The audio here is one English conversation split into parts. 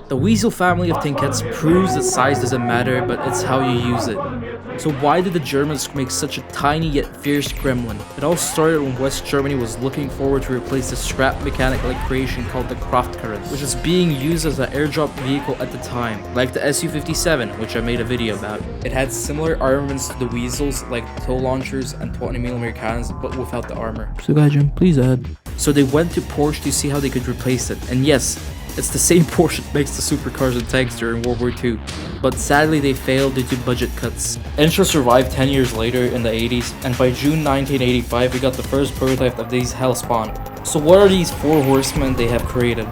The Weasel family of Tinkets proves that size doesn't matter, but it's how you use it. So why did the Germans make such a tiny yet fierce gremlin? It all started when West Germany was looking forward to replace the scrap mechanic-like creation called the Kraftkarren, which was being used as an airdrop vehicle at the time, like the Su-57, which I made a video about. It had similar armaments to the Weasels, like tow launchers and 20mm cannons, but without the armor. So Gaijin, please add. So they went to Porsche to see how they could replace it, and yes, it's the same Porsche that makes the supercars and tanks during World War II, but sadly they failed due to budget cuts. Intra survived 10 years later in the 80s, and by June 1985 we got the first prototype of these Hellspawn. So what are these 4 horsemen they have created?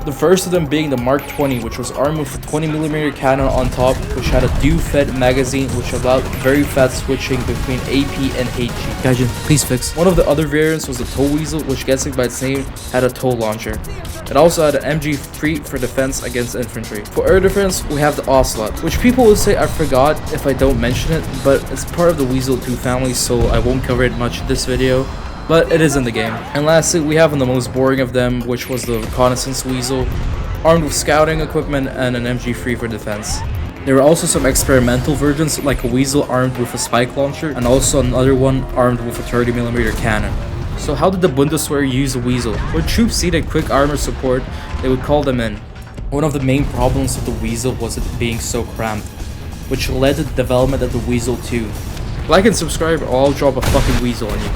The first of them being the Mark 20, which was armed with a 20mm cannon on top, which had a dew-fed magazine which allowed very fast switching between AP and HE. Gaijin, please fix. One of the other variants was the Tow Weasel, which, guessing by its name, had a tow launcher. It also had an MG3 for defense against infantry. For air defense, we have the Ocelot, which people will say I forgot if I don't mention it, but it's part of the Weasel 2 family, so I won't cover it much in this video, but it is in the game. And lastly, we have the most boring of them, which was the Reconnaissance Weasel, armed with scouting equipment and an MG3 for defense. There were also some experimental versions, like a Weasel armed with a spike launcher, and also another one armed with a 30mm cannon. So how did the Bundeswehr use the Weasel? When troops needed quick armor support, they would call them in. One of the main problems of the Weasel was it being so cramped, which led to the development of the Weasel 2. Like and subscribe or I'll drop a fucking Weasel on you.